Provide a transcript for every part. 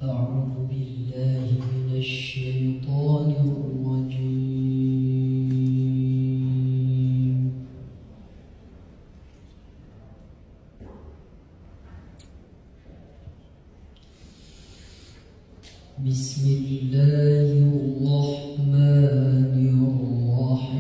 أعوذ بالله من الشيطان الرجيم. بسم الله الرحمن الرحيم.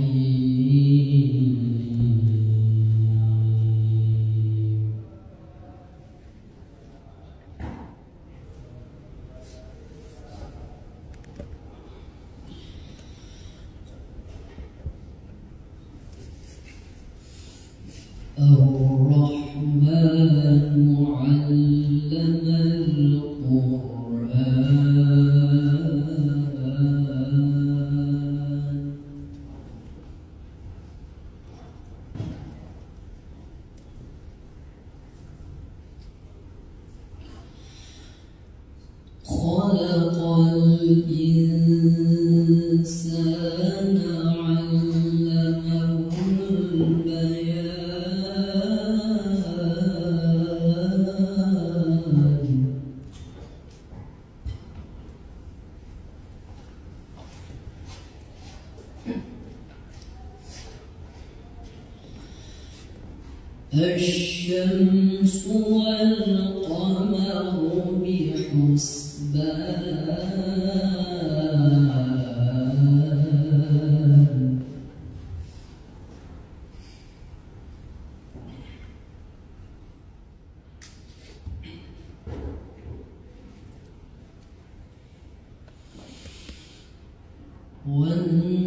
الرحمن علم القرآن. خلق الإنسان علمه البيان. الشمس والقمر بحسبان. والنجم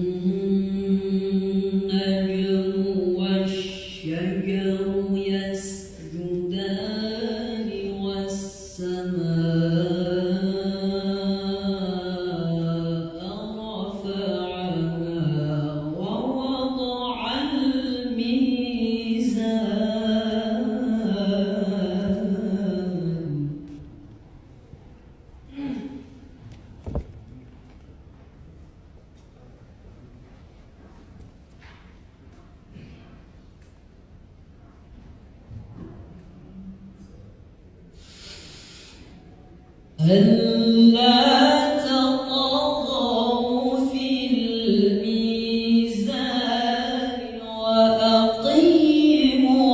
والشجر يسجدان والسماء رفعها ووضع الميزان. ألا تطغوا في الميزان وأقيموا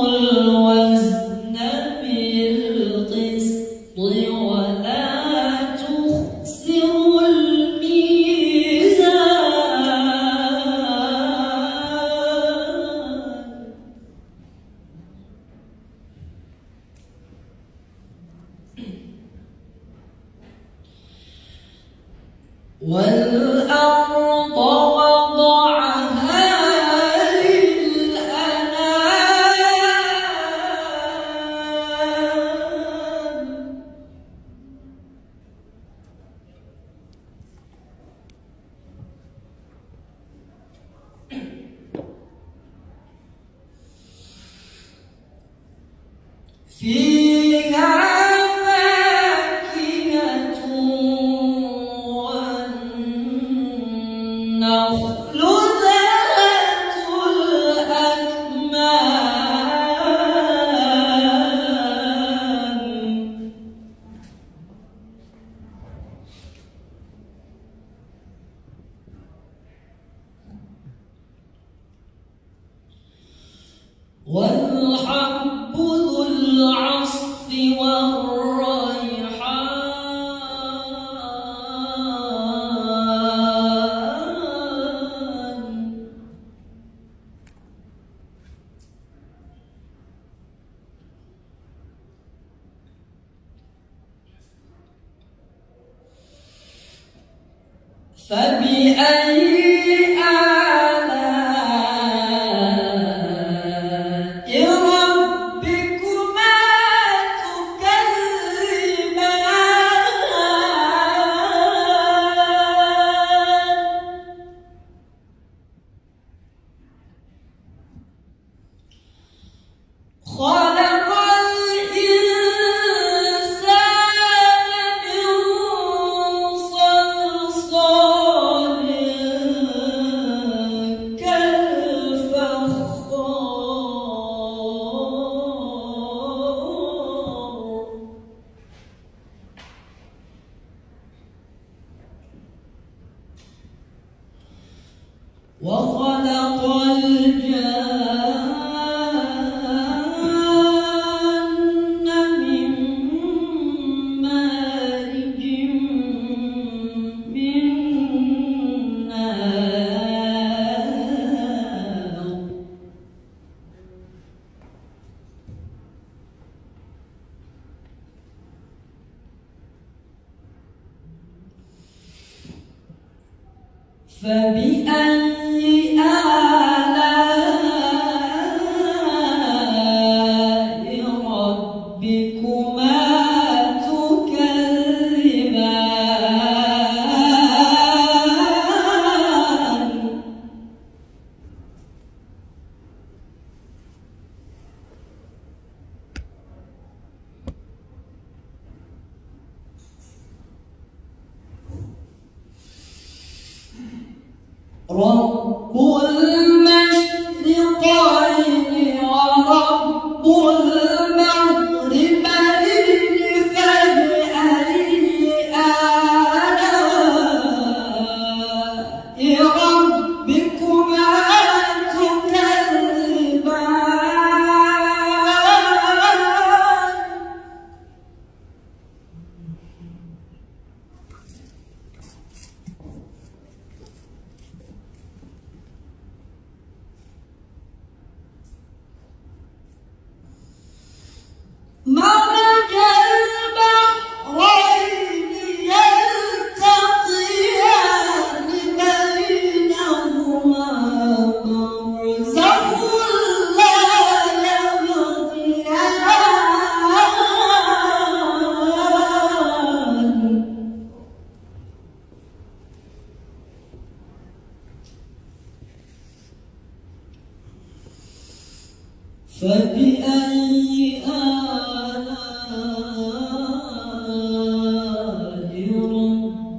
الوزن بالقسط ولا تخسروا الميزان. والأرض وضعها للأنام. فيها فاكهة والنخل ذات الأكمام. والحب ذو العصف والريحان. فبأي آلاء ربكما تكذبان. خلق الإنسان من صلصال فبأي آلاء ربكما تكذبان رب المشرقين ورب المغربين فبأي آلاء ربكما تكذبان مرج البحرين يلتقيان بينهما برزخ لا يبغيان فبأي آلاء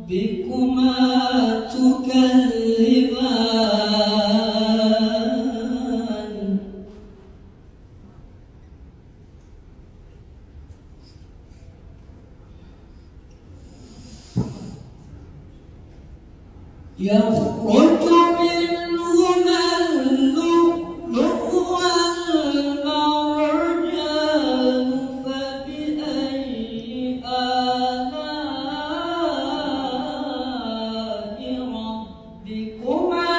ربكما تكذبان يخرج منهما اللؤلؤ والمرجان فبأي آلاء ربكما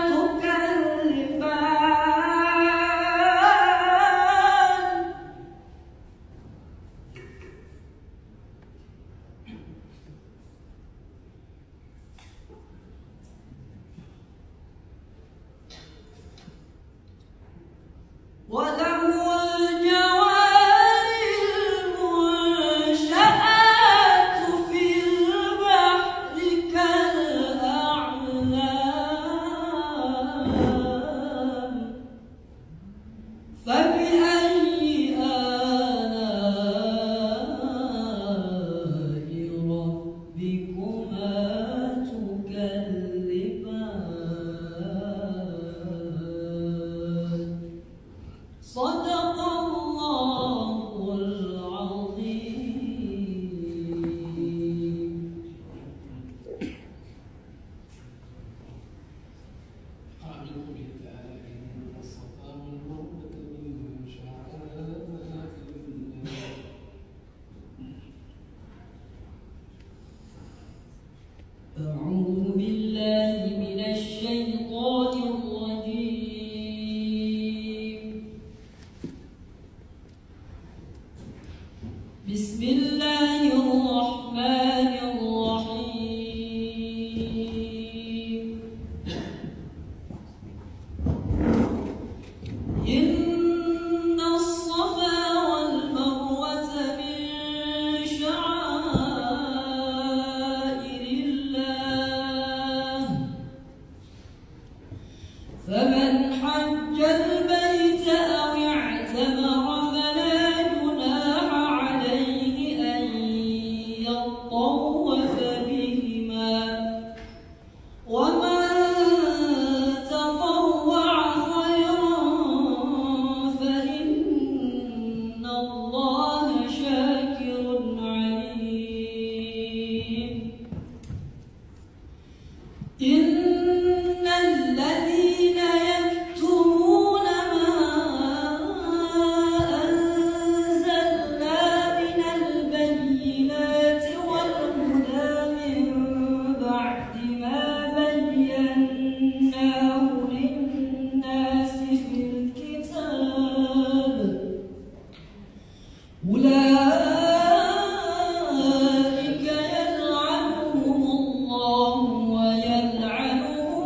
تكذبان وله الجوار المنشآت في البحر كالأعلام فبأي آلاء ربكما تكذبان صدق الله العظيم. قال قوله تعالى إن الصفا والمروة من شعائر الله أعوذ بالله من الشيطان الرجيم. بسم الله الرحمن الرحيم. إن الصفا والمروة من شعائر الله فمن حج البيت أو اعتمر فلا جناح عليه أن يطوف بهما ومن تطوع خيرا فإن الله شاكر عليم. إن الذين يكتمون ما أنزلنا من البينات والهدى من بعد ما بيناه للناس في الكتاب أولئك يلعنهم الله ويلعنهم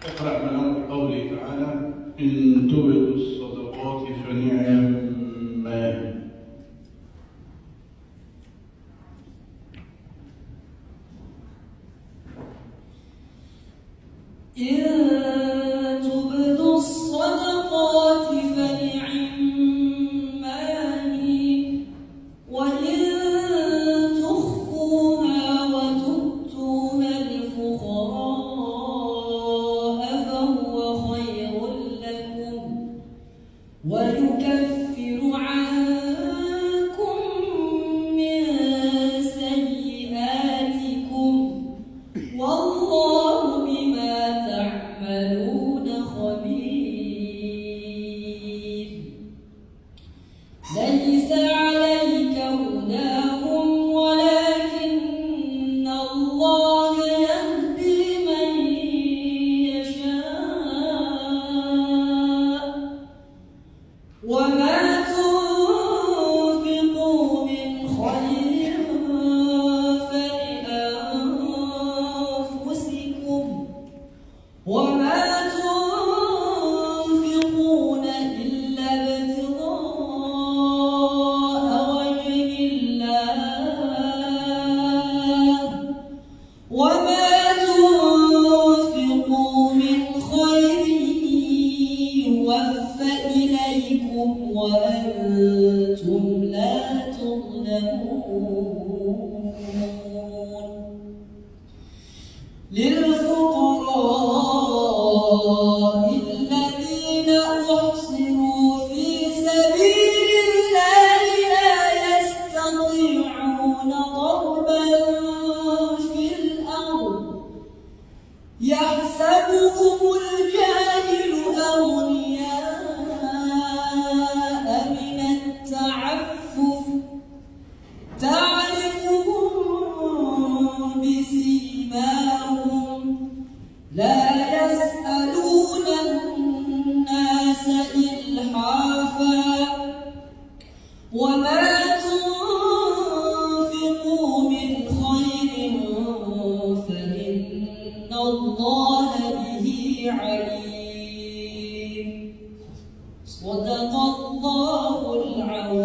اقرأ معنا بقوله تعالى: إن تبدوا الصدقات فنعما هي. إن تبدوا الصدقات فنعما هي وإن تخفوها وتؤتوها الفقراء فهو خير لكم ويكفر عنكم من سيئاتكم والله بما تعملون خبير. ليس عليك هداهم ولكن الله يهدي من يشاء وما تنفقوا من خير فلأنفسكم وما تنفقون إلا ابتغاء وجه الله وما تنفقوا من خير يوفى إليكم وأنتم لا تظلمون. للفقراء الذين أحصروا في سبيل الله لا يستطيعون ضربا في الأرض يحسبهم الجاهل أغنياء من التعفف تعرفهم بسيماهم لا يسألون الناس إلحافا وما تنفقوا من خير فإن الله به عليم. صدق الله العظيم.